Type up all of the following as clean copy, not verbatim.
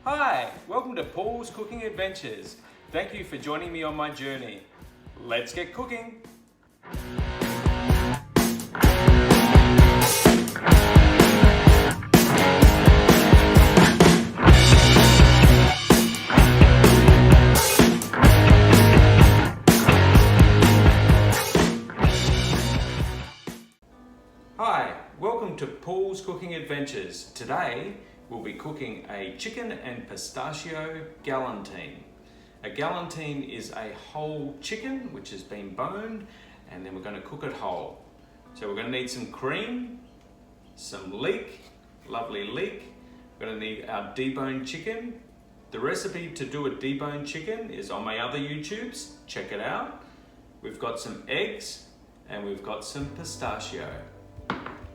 Hi, welcome to Paul's Cooking Adventures. Thank you for joining me on my journey. Let's get cooking. Hi, welcome to Paul's Cooking Adventures. Today we'll be cooking a chicken and pistachio galantine. A galantine is a whole chicken which has been boned, and then we're going to cook it whole. So we're going to need some cream, some leek, lovely leek. We're going to need our deboned chicken. The recipe to do a deboned chicken is on my other YouTubes. Check it out. We've got some eggs and we've got some pistachio.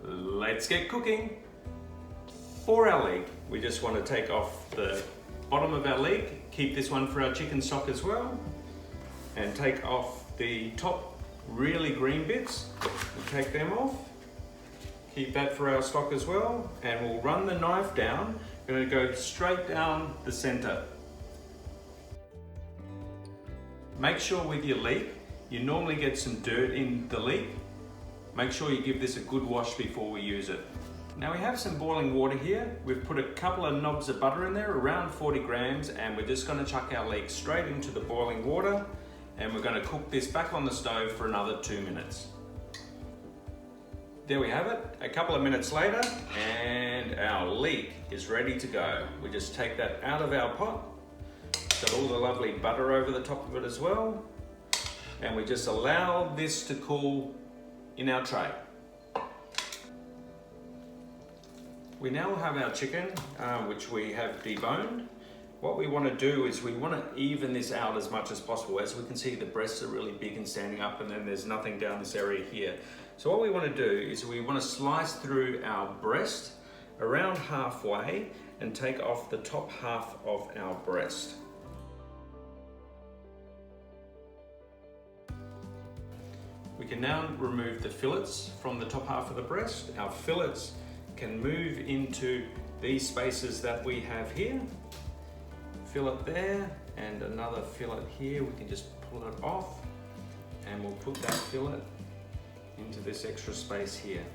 Let's get cooking. For our leek, we just want to take off the bottom of our leek, keep this one for our chicken stock as well, and take off the top really green bits. We'll take them off, keep that for our stock as well, and we'll run the knife down. We're going to go straight down the center. Make sure with your leek, you normally get some dirt in the leek. Make sure you give this a good wash before we use it. Now we have some boiling water here. We've put a couple of knobs of butter in there, around 40 grams, and we're just going to chuck our leek straight into the boiling water, and we're going to cook this back on the stove for another 2 minutes. There we have it, a couple of minutes later, and our leek is ready to go. We just take that out of our pot. It's got all the lovely butter over the top of it as well, and we just allow this to cool in our tray. We now have our chicken, which we have deboned. What we want to do is we want to even this out as much as possible. As we can see, the breasts are really big and standing up, and then there's nothing down this area here. So what we want to do is we want to slice through our breast around halfway and take off the top half of our breast. We can now remove the fillets from the top half of the breast. Our fillets can move into these spaces that we have here. Fillet there, and another fillet here. We can just pull it off, and we'll put that fillet into this extra space here.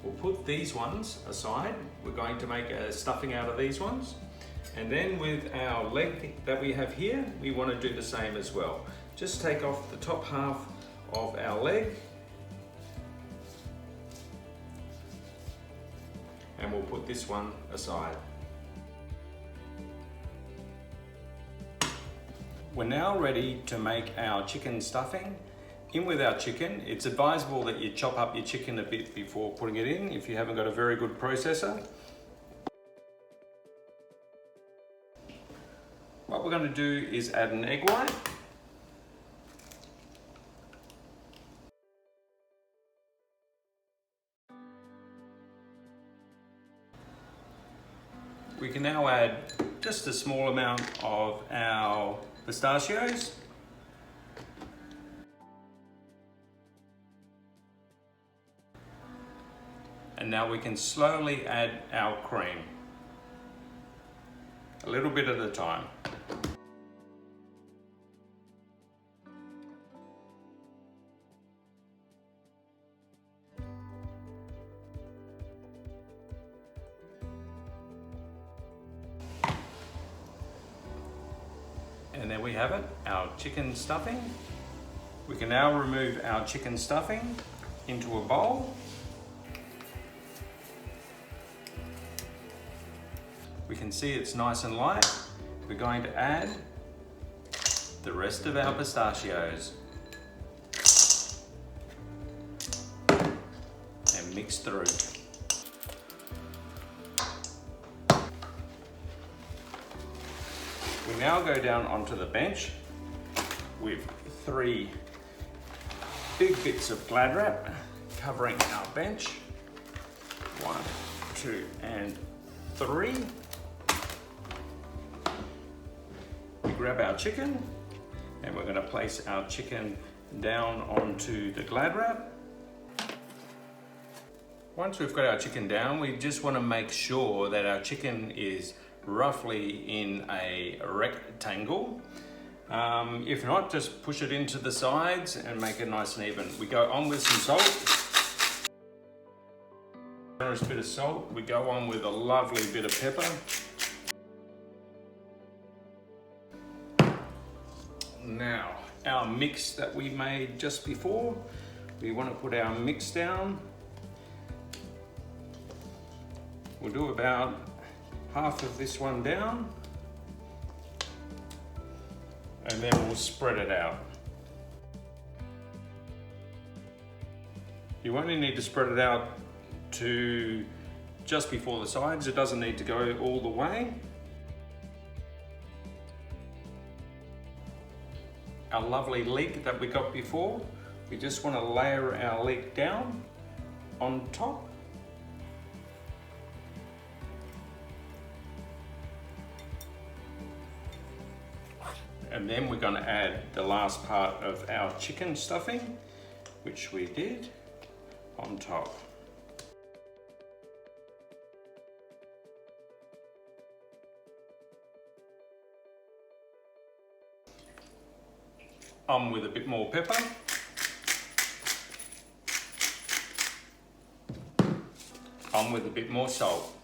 We'll put these ones aside. We're going to make a stuffing out of these ones. And then with our leg that we have here, we want to do the same as well. Just take off the top half of our leg, and we'll put this one aside. We're now ready to make our chicken stuffing. In with our chicken, it's advisable that you chop up your chicken a bit before putting it in if you haven't got a very good processor. What we're going to do is add an egg white. We can now add just a small amount of our pistachios. And now we can slowly add our cream, a little bit at a time. And there we have it, our chicken stuffing. We can now remove our chicken stuffing into a bowl. We can see it's nice and light. We're going to add the rest of our pistachios and mix through. We now go down onto the bench with 3 big bits of Glad wrap covering our bench. 1, 2, and 3. We grab our chicken, and we're going to place our chicken down onto the Glad wrap. Once we've got our chicken down, we just want to make sure that our chicken is roughly in a rectangle. If not, just push it into the sides and make it nice and even. We go on with some salt. Generous bit of salt. We go on with a lovely bit of pepper. Now, our mix that we made just before, we want to put our mix down. We'll do about half of this one down, and then we'll spread it out. You only need to spread it out to just before the sides. It doesn't need to go all the way. Our lovely leek that we got before, we just want to layer our leek down on top. And then we're going to add the last part of our chicken stuffing, which we did, on top. On with a bit more pepper. On with a bit more salt.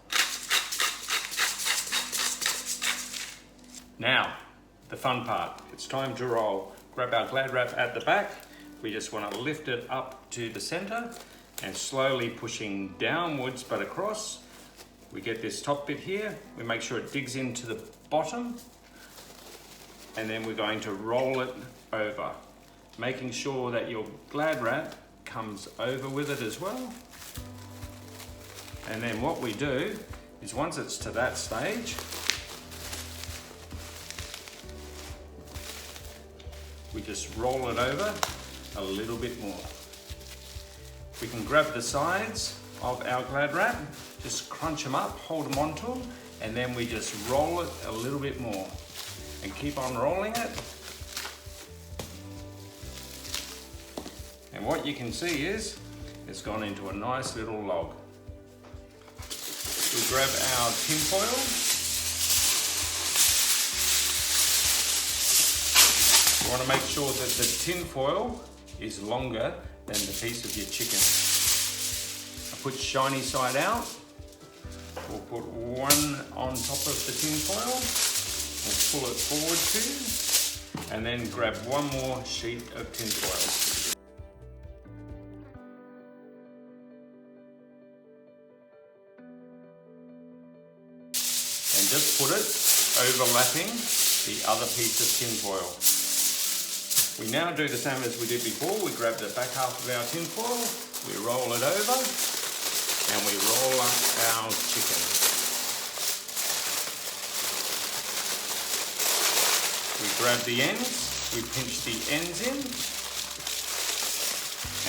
Now, the fun part. It's time to roll. Grab our Glad wrap at the back. We just want to lift it up to the center and slowly pushing downwards but across. We get this top bit here. We make sure it digs into the bottom. And then we're going to roll it over, making sure that your Glad wrap comes over with it as well. And then what we do is once it's to that stage, we just roll it over a little bit more. We can grab the sides of our Glad wrap, just crunch them up, hold them onto them, and then we just roll it a little bit more. And keep on rolling it. And what you can see is it's gone into a nice little log. We grab our tin foil. You want to make sure that the tin foil is longer than the piece of your chicken. I put shiny side out. We'll put one on top of the tin foil. We'll pull it forward too, and then grab one more sheet of tin foil. And just put it overlapping the other piece of tin foil. We now do the same as we did before. We grab the back half of our tin foil, we roll it over, and we roll up our chicken. We grab the ends, we pinch the ends in,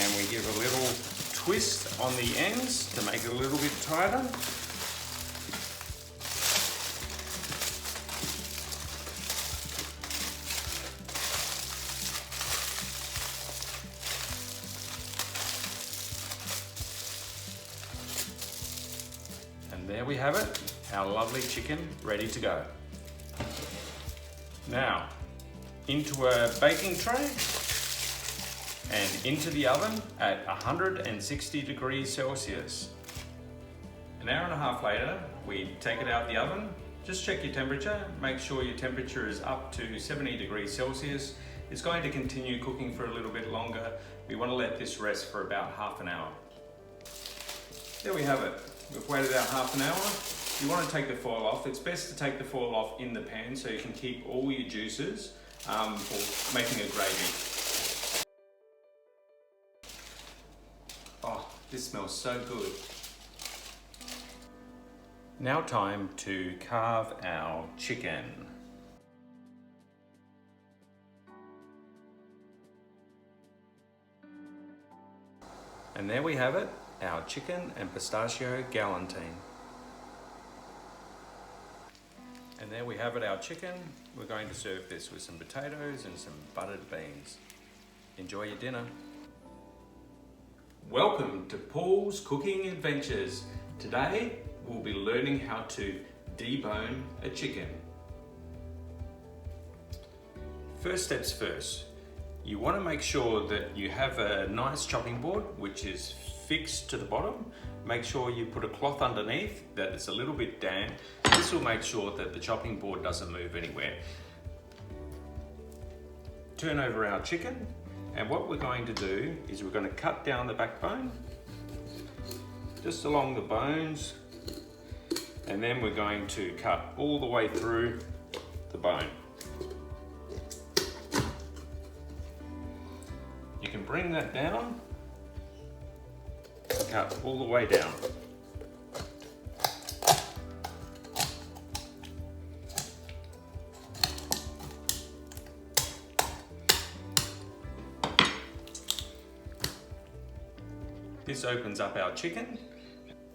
and we give a little twist on the ends to make it a little bit tighter. And there we have it, our lovely chicken ready to go. Now, into a baking tray and into the oven at 160 degrees Celsius. An hour and a half later, we take it out the oven. Just check your temperature. Make sure your temperature is up to 70 degrees Celsius. It's going to continue cooking for a little bit longer. We want to let this rest for about half an hour. There we have it. We've waited out half an hour. You want to take the foil off. It's best to take the foil off in the pan so you can keep all your juices for making a gravy. Oh, this smells so good. Now time to carve our chicken. And there we have it, our chicken and pistachio galantine. And there we have it, our chicken. We're going to serve this with some potatoes and some buttered beans. Enjoy your dinner. Welcome to Paul's Cooking Adventures. Today we'll be learning how to debone a chicken. First steps first. You want to make sure that you have a nice chopping board which is fixed to the bottom. Make sure you put a cloth underneath that it's a little bit damp. This will make sure that the chopping board doesn't move anywhere. Turn over our chicken, and what we're going to do is we're going to cut down the backbone just along the bones, and then we're going to cut all the way through the bone. You can bring that down, cut all the way down. This opens up our chicken.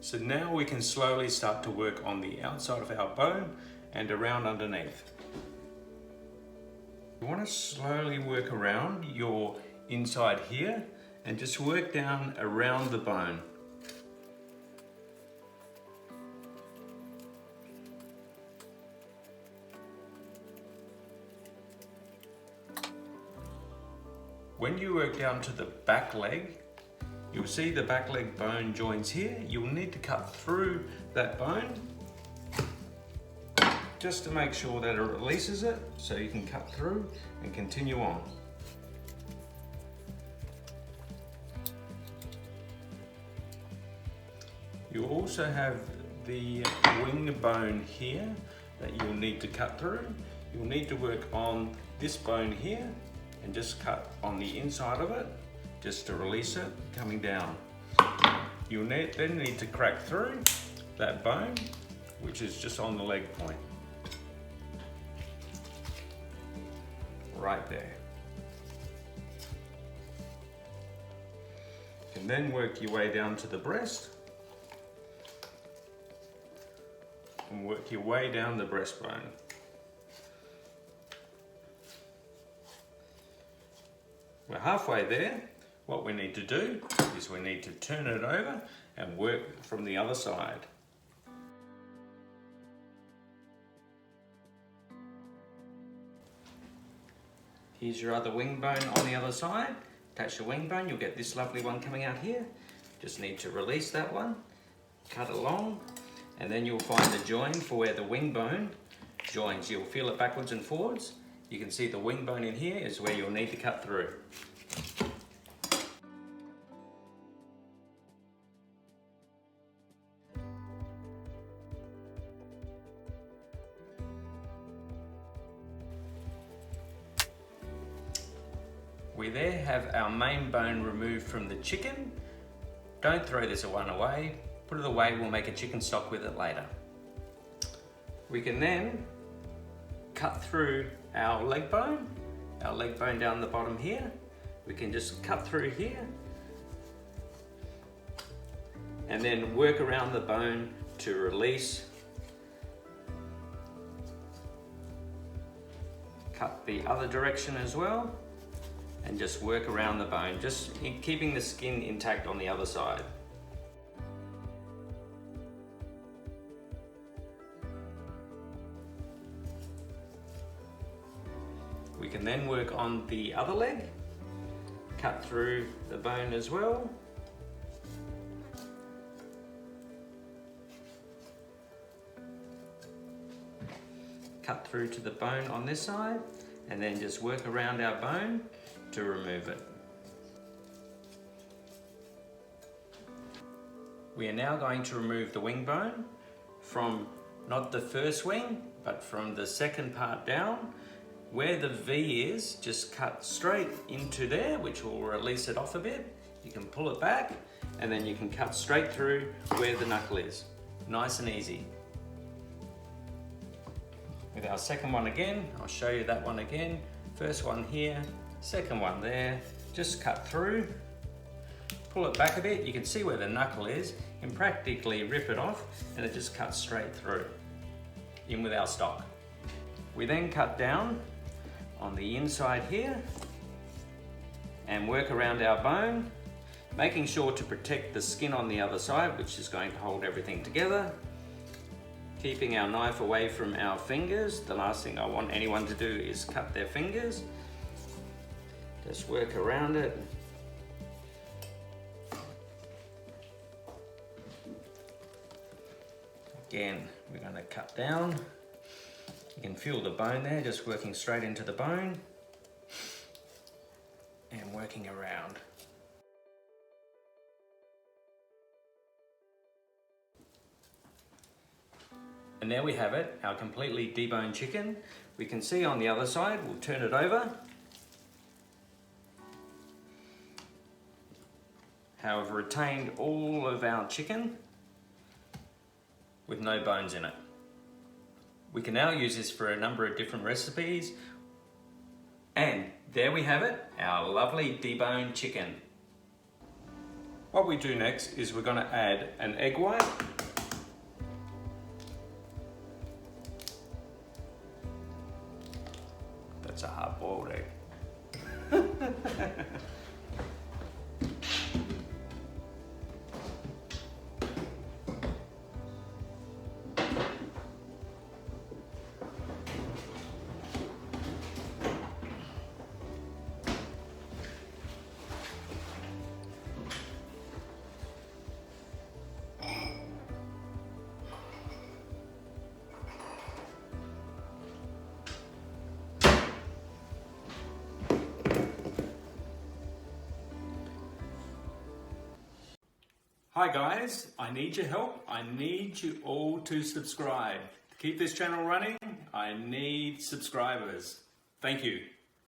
So now we can slowly start to work on the outside of our bone and around underneath. You want to slowly work around your inside here and just work down around the bone. When you work down to the back leg, you'll see the back leg bone joins here. You'll need to cut through that bone just to make sure that it releases it, so you can cut through and continue on. You also have the wing bone here that you'll need to cut through. You'll need to work on this bone here and just cut on the inside of it just to release it coming down. You'll then need to crack through that bone, which is just on the leg point. Right there. You can then work your way down to the breast and work your way down the breastbone. We're halfway there. What we need to do is we need to turn it over and work from the other side. Here's your other wing bone on the other side. Attach the wing bone, you'll get this lovely one coming out here. Just need to release that one, cut along, and then you'll find the join for where the wing bone joins. You'll feel it backwards and forwards. You can see the wing bone in here is where you'll need to cut through. We there have our main bone removed from the chicken. Don't throw this one away. Put it away, we'll make a chicken stock with it later. We can then cut through our leg bone down the bottom here. We can just cut through here and then work around the bone to release. Cut the other direction as well. And just work around the bone, just keeping the skin intact on the other side. We can then work on the other leg, cut through the bone as well. Cut through to the bone on this side, and then just work around our bone to remove it. We are now going to remove the wing bone from not the first wing, but from the second part down. Where the V is, just cut straight into there, which will release it off a bit. You can pull it back, and then you can cut straight through where the knuckle is. Nice and easy. With our second one again, I'll show you that one again. First one here, second one there, just cut through, pull it back a bit. You can see where the knuckle is, and practically rip it off, and it just cuts straight through, in with our stock. We then cut down on the inside here, and work around our bone, making sure to protect the skin on the other side, which is going to hold everything together. Keeping our knife away from our fingers. The last thing I want anyone to do is cut their fingers. Just work around it. Again, we're going to cut down. You can feel the bone there, just working straight into the bone and working around. And there we have it, our completely deboned chicken. We can see on the other side, we'll turn it over. How we've retained all of our chicken with no bones in it. We can now use this for a number of different recipes. And there we have it, our lovely deboned chicken. What we do next is we're going to add an egg white. That's a hard-boiled egg. Hi guys, I need your help. I need you all to subscribe. To keep this channel running, I need subscribers. Thank you.